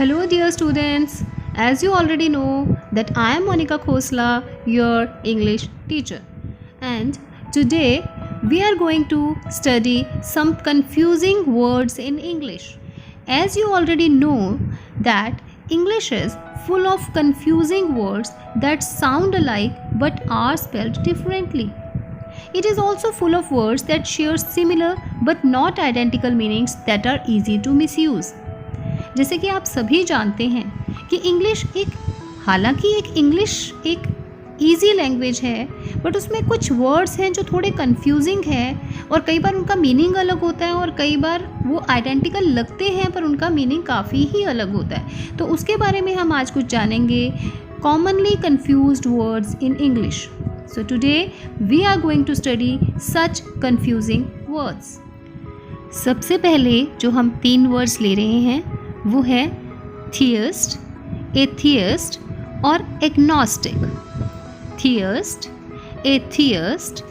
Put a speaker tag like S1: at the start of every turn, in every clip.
S1: Hello dear students, as you already know that I am Monica Khosla, your English teacher, and today we are going to study some confusing words in English. As you already know that English is full of confusing words that sound alike but are spelled differently. It is also full of words that share similar but not identical meanings that are easy to misuse. जैसे कि आप सभी जानते हैं कि English एक easy language है, but उसमें कुछ वर्ड्स हैं जो थोड़े कंफ्यूजिंग हैं और कई बार उनका मीनिंग अलग होता है और कई बार वो आइडेंटिकल लगते हैं पर उनका मीनिंग काफ़ी ही अलग होता है। तो उसके बारे में हम आज कुछ जानेंगे, commonly confused words in English. So today we are going to study such confusing words. सबसे पहले जो हम 3 वर्ड्स ले रहे हैं वो है थियस्ट, एथियस्ट और agnostic. Theist, atheist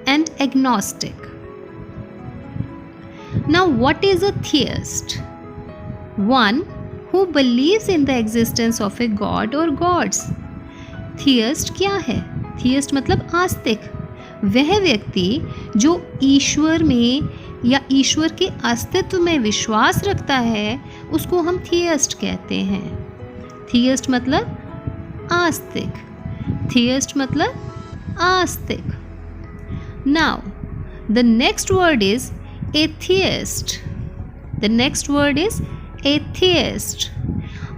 S1: and agnostic. Now what is a theist? One who believes in the existence of a god or gods. थियस्ट क्या है? थियस्ट मतलब आस्तिक। वह व्यक्ति जो ईश्वर में या ईश्वर के अस्तित्व में विश्वास रखता है उसको हम थियस्ट कहते हैं। थियस्ट मतलब आस्तिक। थियस्ट मतलब आस्तिक। Now the next word is atheist. The next word is atheist,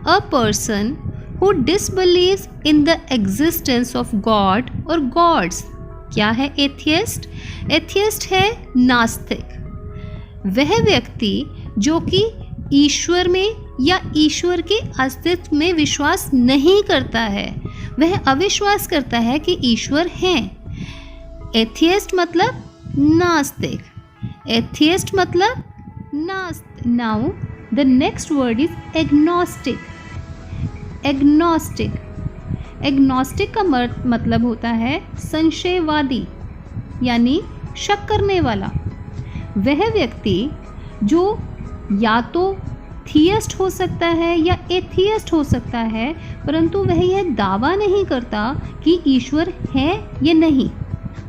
S1: a person who disbelieves in the existence of God or gods. क्या है एथियस्ट? एथियस्ट है नास्तिक। वह व्यक्ति जो कि ईश्वर में या ईश्वर के अस्तित्व में विश्वास नहीं करता है, वह अविश्वास करता है कि ईश्वर हैं। एथियस्ट मतलब नास्तिक। एथियस्ट मतलब नास्तिक। Now the next word is agnostic. Agnostic. Agnostic का मतलब होता है संशयवादी यानी शक करने वाला। वह व्यक्ति जो या तो थियस्ट हो सकता है या एथियस्ट हो सकता है, परंतु वह यह दावा नहीं करता कि ईश्वर है या नहीं।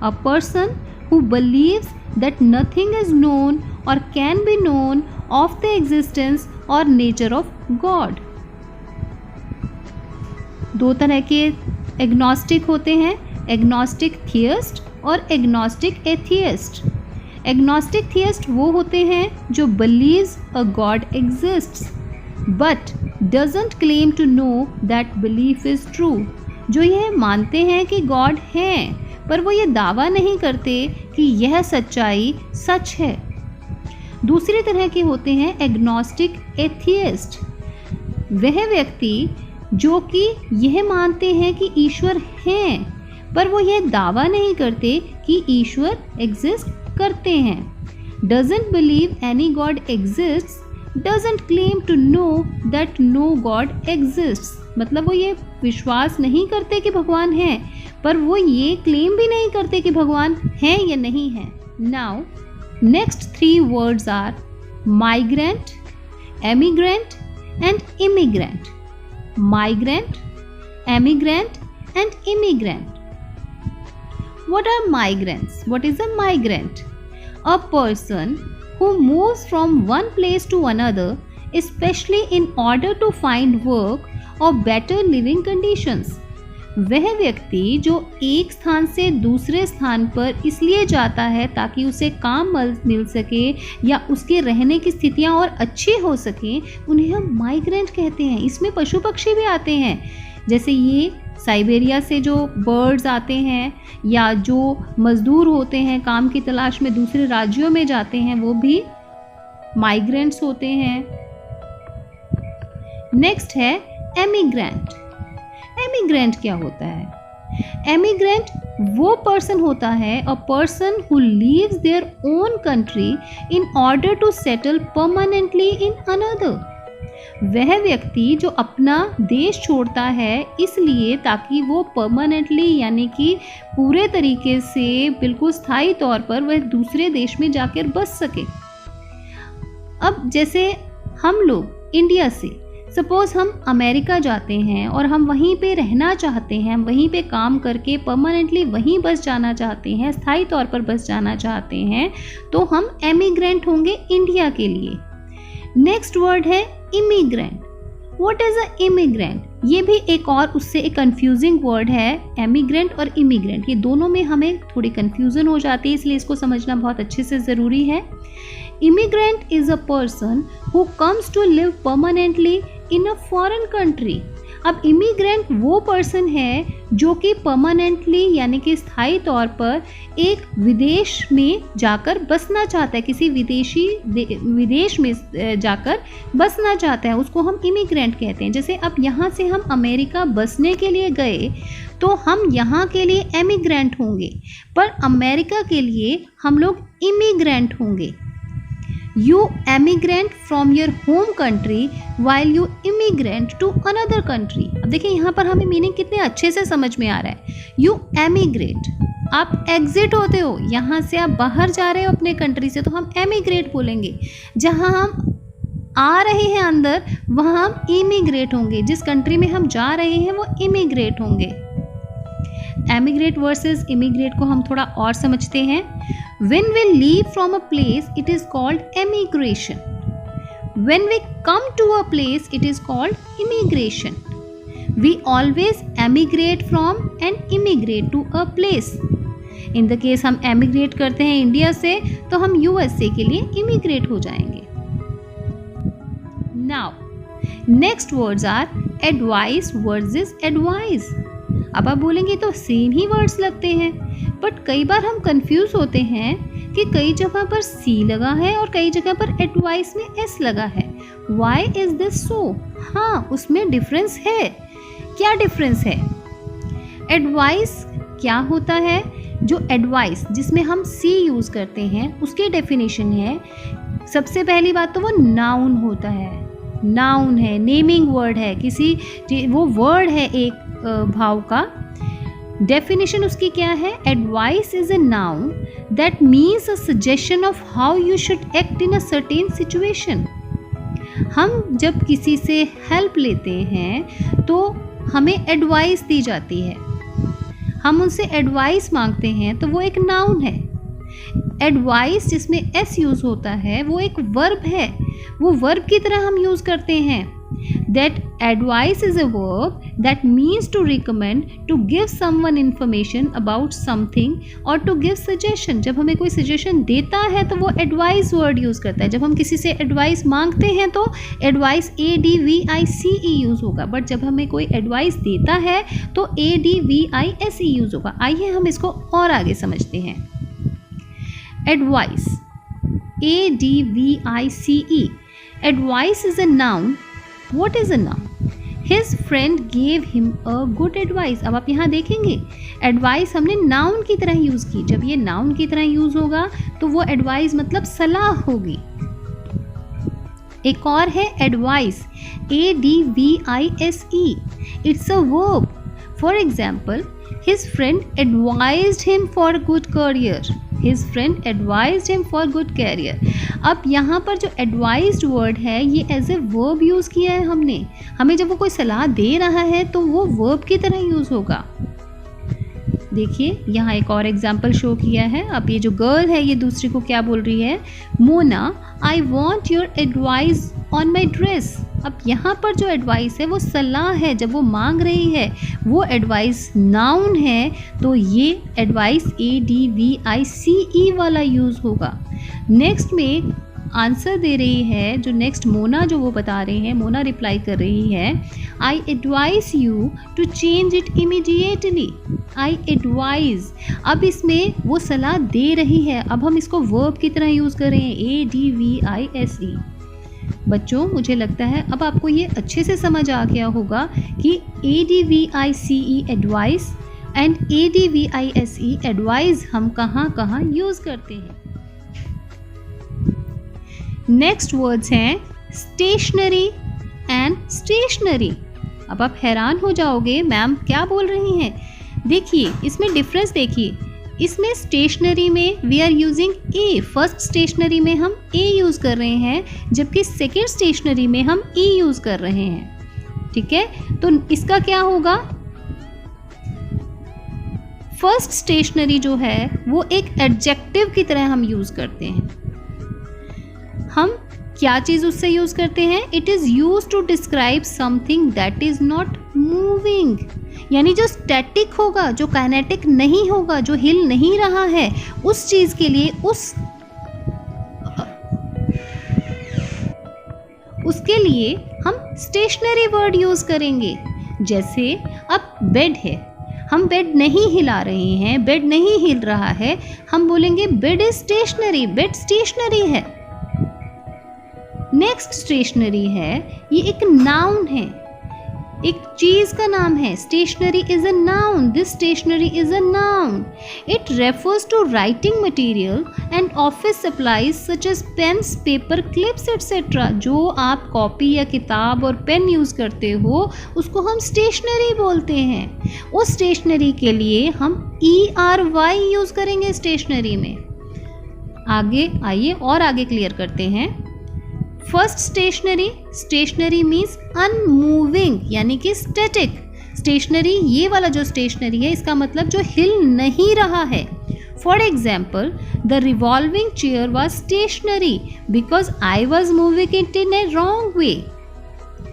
S1: A person who believes that nothing is known or can be known of the existence or nature of God. 2 तरह के एग्नोस्टिक होते हैं, एग्नोस्टिक थियस्ट और एग्नोस्टिक एथियस्ट। एग्नोस्टिक थियस्ट वो होते हैं जो believes a god exists but doesn't claim to know that belief is true. जो यह मानते हैं कि गॉड हैं पर वो ये दावा नहीं करते कि यह सच्चाई सच है। दूसरी तरह के होते हैं एग्नोस्टिक एथियस्ट। वह व्यक्ति जो कि यह मानते हैं कि ईश्वर हैं पर वो यह दावा नहीं करते कि ईश्वर एग्जिस्ट करते हैं। Doesn't believe any god exists, doesn't claim to know that no god exists. मतलब वो ये विश्वास नहीं करते कि भगवान है पर वो ये क्लेम भी नहीं करते कि भगवान है या नहीं है। Now next 3 words are migrant, emigrant and immigrant. Migrant, emigrant and immigrant. What are migrants? What is a migrant? A person who moves from one place to another, especially in order to find work or better living conditions. वह व्यक्ति जो एक स्थान से दूसरे स्थान पर इसलिए जाता है ताकि उसे काम मिल सके या उसके रहने की स्थितियां और अच्छी हो सके, उन्हें हम माइग्रेंट कहते हैं। इसमें पशु पक्षी भी आते हैं, जैसे ये साइबेरिया से जो बर्ड्स आते हैं या जो मज़दूर होते हैं काम की तलाश में दूसरे राज्यों में जाते हैं, वो भी माइग्रेंट्स होते हैं। नेक्स्ट है एमिग्रेंट। एमिग्रेंट क्या होता है? एमिग्रेंट वो पर्सन होता है, a person who leaves their own country in order to settle permanently in another. वह व्यक्ति जो अपना देश छोड़ता है इसलिए ताकि वो परमानेंटली यानी कि पूरे तरीके से बिल्कुल स्थायी तौर पर वह दूसरे देश में जाकर बस सके। अब जैसे हम लोग इंडिया से। सपोज हम अमेरिका जाते हैं और हम वहीं पे रहना चाहते हैं, हम वहीं पे काम करके परमानेंटली वहीं बस जाना चाहते हैं, स्थायी तौर पर बस जाना चाहते हैं, तो हम एमिग्रेंट होंगे इंडिया के लिए। नेक्स्ट वर्ड है immigrant. What is a immigrant? ये भी एक और उससे एक कंफ्यूजिंग वर्ड है। एमिग्रेंट और इमिग्रेंट, ये दोनों में हमें थोड़ी कंफ्यूजन हो जाती है, इसलिए इसको समझना बहुत अच्छे से ज़रूरी है। Immigrant is a person who comes to live permanently in a foreign country. अब इमिग्रेंट वो पर्सन है जो कि परमानेंटली यानी कि स्थायी तौर पर एक विदेश में जाकर बसना चाहता है, किसी विदेश में जाकर बसना चाहता है, उसको हम इमिग्रेंट कहते हैं। जैसे अब यहाँ से हम अमेरिका बसने के लिए गए तो हम यहाँ के लिए एमिग्रेंट होंगे, पर अमेरिका के लिए हम लोग इमिग्रेंट होंगे। You emigrate from your home country while you immigrate to another country। अब देखिए यहाँ पर हमें मीनिंग कितने अच्छे से समझ में आ रहा है। You emigrate, आप एग्जिट होते हो, यहाँ से आप बाहर जा रहे हो अपने कंट्री से, तो हम एमिग्रेट बोलेंगे। जहाँ हम आ रहे हैं अंदर, वहाँ हम इमिग्रेट होंगे। जिस कंट्री में हम जा रहे हैं वो इमिग्रेट होंगे। एमिग्रेट वर्सेस इमिग्रेट को हम थोड़ा और समझते हैं। When we leave from a place, it is called emigration. When we come to a place, it is called immigration. We always emigrate from and immigrate to a place. In the case हम emigrate करते हैं India से, तो हम USA के लिए immigrate हो जाएंगे। Now, next words are advice versus advise. अब आप बोलेंगे तो सेम ही वर्ड्स लगते हैं, बट कई बार हम कंफ्यूज होते हैं कि कई जगह पर सी लगा है और कई जगह पर एडवाइस में एस लगा है। Why is this so? हाँ, उसमें डिफरेंस है। क्या डिफरेंस है? एडवाइस क्या होता है? जो एडवाइस जिसमें हम सी यूज़ करते हैं उसकी डेफिनेशन है, सबसे पहली बात तो वो नाउन होता है। नाउन है, नेमिंग वर्ड है, किसी वो वर्ड है एक भाव का। डेफिनेशन उसकी क्या है? Advice is a noun that means a suggestion of how you should act in a certain situation. हम जब किसी से हेल्प लेते हैं तो हमें एडवाइस दी जाती है, हम उनसे एडवाइस मांगते हैं, तो वो एक नाउन है। एडवाइस जिसमें एस यूज़ होता है वो एक वर्ब है, वो वर्ब की तरह हम यूज़ करते हैं। That advice is a verb that means to recommend, to give someone information about something or to give suggestion। जब हमें कोई सजेशन देता है तो वो advice word यूज़ करता है। जब हम किसी से एडवाइस मांगते हैं तो advice ADVICE यूज़ होगा, बट जब हमें कोई एडवाइस देता है तो ADVICE यूज़ होगा। आइए हम इसको और आगे समझते हैं। Advice, ADVICE, advice is a noun। What is a noun? His friend gave him a good advice। अब आप यहाँ देखेंगे एडवाइस हमने नाउन की तरह यूज़ की। जब ये नाउन की तरह यूज़ होगा तो वो एडवाइस मतलब सलाह होगी। एक और है advice, ADVISE, it's a verb. For example, his friend advised him for good career। His friend advised him for good career। अब यहाँ पर जो advised वर्ड है ये एज ए वर्ब यूज़ किया है हमने। हमें जब वो कोई सलाह दे रहा है तो वो वर्ब की तरह यूज़ होगा। देखिए यहाँ एक और एग्जाम्पल शो किया है। अब ये जो गर्ल है ये दूसरी को क्या बोल रही है? Mona, I want your advice on my dress. अब यहाँ पर जो एडवाइस है वो सलाह है, जब वो मांग रही है वो एडवाइस नाउन है, तो ये एडवाइस ADVICE वाला यूज़ होगा। नेक्स्ट में आंसर दे रही है जो नेक्स्ट मोना जो वो बता रही है, मोना रिप्लाई कर रही है, I advice you to change it immediately. I advise, अब इसमें वो सलाह दे रही है, अब हम इसको वर्ब की तरह यूज़ कर रहे हैं, ADVISE। बच्चों मुझे लगता है अब आपको ये अच्छे से समझ आ गया होगा कि ADVICE advice and ADVISE advice हम कहाँ कहाँ यूज़ करते हैं। नेक्स्ट वर्ड्स हैं स्टेशनरी एंड स्टेशनरी। अब आप हैरान हो जाओगे मैम क्या बोल रही हैं। देखिए इसमें डिफरेंस देखिए, इसमें स्टेशनरी में we are using A, first stationary में हम ए यूज़ कर रहे हैं, जबकि सेकेंड स्टेशनरी में हम ई यूज़ कर रहे हैं। ठीक है, तो इसका क्या होगा, फर्स्ट स्टेशनरी जो है वो एक एडजेक्टिव की तरह हम यूज़ करते हैं। हम क्या चीज़ उससे यूज़ करते हैं, it is use to describe something that is not moving, यानी जो स्टैटिक होगा, जो काइनेटिक नहीं होगा, जो हिल नहीं रहा है, उस चीज़ के लिए उसके लिए हम स्टेशनरी वर्ड यूज़ करेंगे। जैसे अब बेड है, हम बेड नहीं हिला रहे हैं, बेड नहीं हिल रहा है, हम बोलेंगे bed is stationary, bed stationary है। नेक्स्ट स्टेशनरी है, ये एक नाउन है, एक चीज का नाम है। Stationery is a noun, this stationery is a noun. It refers to writing material and office supplies such as pens, paper clips etcetera. जो आप कॉपी या किताब और पेन यूज करते हो उसको हम स्टेशनरी बोलते हैं। उस स्टेशनरी के लिए हम ERY यूज करेंगे स्टेशनरी में। आगे आइए और आगे क्लियर करते हैं। First stationary, stationary means unmoving, यानी कि स्टैटिक। स्टेशनरी, ये वाला जो स्टेशनरी है इसका मतलब जो हिल नहीं रहा है। For example, the revolving chair was stationary because I was moving it in a wrong way.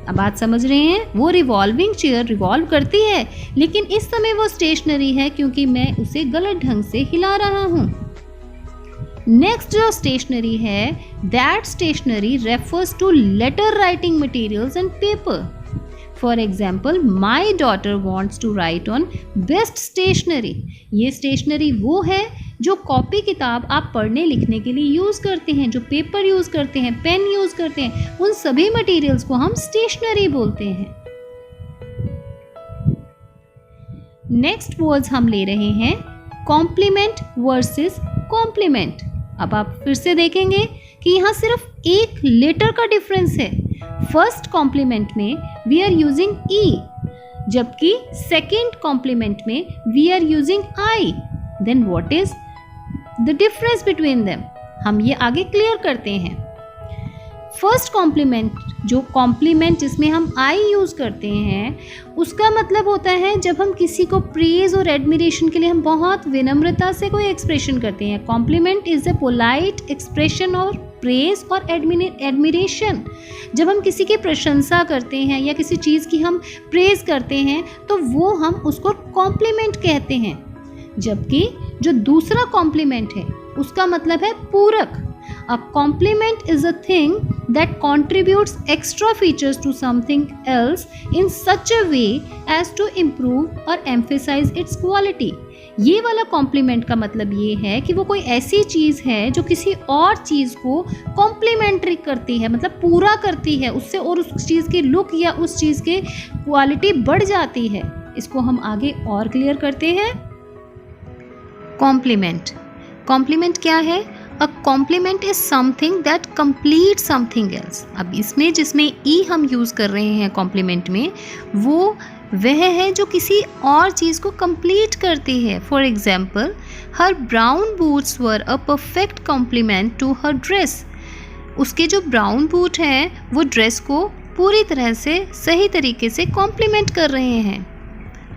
S1: अब बात समझ रहे हैं, वो रिवॉल्विंग चेयर रिवॉल्व करती है लेकिन इस समय वो स्टेशनरी है क्योंकि मैं उसे गलत ढंग से हिला रहा हूँ। नेक्स्ट जो स्टेशनरी है, that stationery refers to letter writing materials and paper. For example, my daughter wants to write on best stationery. ये स्टेशनरी वो है जो कॉपी किताब आप पढ़ने लिखने के लिए यूज़ करते हैं, जो पेपर यूज़ करते हैं, पेन यूज़ करते हैं, उन सभी मटेरियल्स को हम स्टेशनरी बोलते हैं। नेक्स्ट वर्ड्स हम ले रहे हैं कॉम्प्लीमेंट वर्सेस कॉम्प्लीमेंट। अब आप फिर से देखेंगे कि यहाँ सिर्फ एक लेटर का डिफरेंस है। फर्स्ट कॉम्प्लीमेंट में वी आर यूजिंग ई, जबकि सेकेंड कॉम्प्लीमेंट में we are using I. Then what is the difference between them, हम ये आगे क्लियर करते हैं। फर्स्ट कॉम्प्लीमेंट, जो कॉम्प्लीमेंट जिसमें हम आई यूज़ करते हैं, उसका मतलब होता है जब हम किसी को प्रेज और एडमिरेशन के लिए हम बहुत विनम्रता से कोई एक्सप्रेशन करते हैं। Compliment is a polite expression और प्रेज और एडमिरेशन। जब हम किसी की प्रशंसा करते हैं या किसी चीज़ की हम प्रेज करते हैं तो वो हम उसको कॉम्प्लीमेंट कहते हैं। जबकि जो दूसरा कॉम्प्लीमेंट है उसका मतलब है पूरक। A compliment is a thing that contributes extra features to something else in such a way as to improve or emphasize its quality. ये वाला कॉम्प्लीमेंट का मतलब ये है कि वो कोई ऐसी चीज़ है जो किसी और चीज़ को कॉम्प्लीमेंट्री करती है, मतलब पूरा करती है उससे, और उस चीज़ की लुक या उस चीज़ की क्वालिटी बढ़ जाती है। इसको हम आगे और क्लियर करते हैं। कॉम्प्लीमेंट, कॉम्प्लीमेंट क्या है? A complement is something that complete something else. अब इसमें जिसमें ई हम यूज़ कर रहे हैं कॉम्प्लीमेंट में, वो वह है जो किसी और चीज़ को कंप्लीट करती है। For example, her brown boots were a perfect complement to her dress. उसके जो ब्राउन बूट हैं वो ड्रेस को पूरी तरह से सही तरीके से कॉम्प्लीमेंट कर रहे हैं।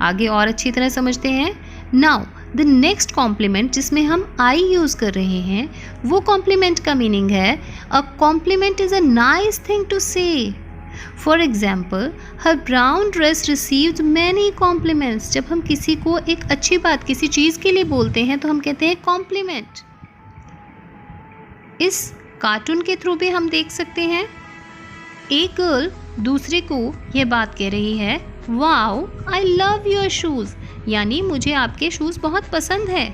S1: आगे और अच्छी तरह समझते हैं। नाउ द नेक्स्ट कॉम्प्लीमेंट जिसमें हम आई यूज़ कर रहे हैं, वो कॉम्प्लीमेंट का मीनिंग है a compliment is a nice thing to say. For example, her brown dress received many compliments. जब हम किसी को एक अच्छी बात किसी चीज़ के लिए बोलते हैं तो हम कहते हैं कॉम्प्लीमेंट। इस कार्टून के थ्रू भी हम देख सकते हैं, एक गर्ल दूसरे को यह बात कह रही है, wow I love your shoes, यानी मुझे आपके शूज़ बहुत पसंद है।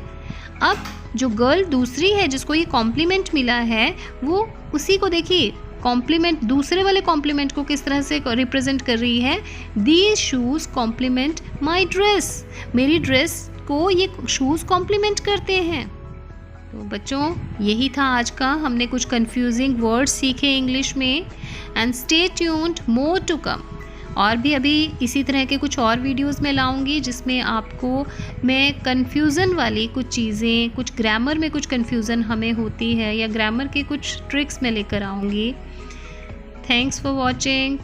S1: अब जो गर्ल दूसरी है जिसको ये कॉम्प्लीमेंट मिला है, वो उसी को देखिए कॉम्प्लीमेंट, दूसरे वाले कॉम्प्लीमेंट को किस तरह से रिप्रेजेंट कर रही है। These shoes complement my dress, मेरी ड्रेस को ये शूज़ कॉम्प्लीमेंट करते हैं। तो बच्चों, यही था आज का, हमने कुछ कंफ्यूजिंग वर्ड्स सीखे इंग्लिश में। And stay tuned, more to come. और भी अभी इसी तरह के कुछ और वीडियोस मैं लाऊंगी जिसमें आपको मैं कन्फ्यूज़न वाली कुछ चीज़ें, कुछ ग्रामर में कुछ कन्फ्यूज़न हमें होती है या ग्रामर के कुछ ट्रिक्स मैं लेकर आऊँगी। Thanks for watching.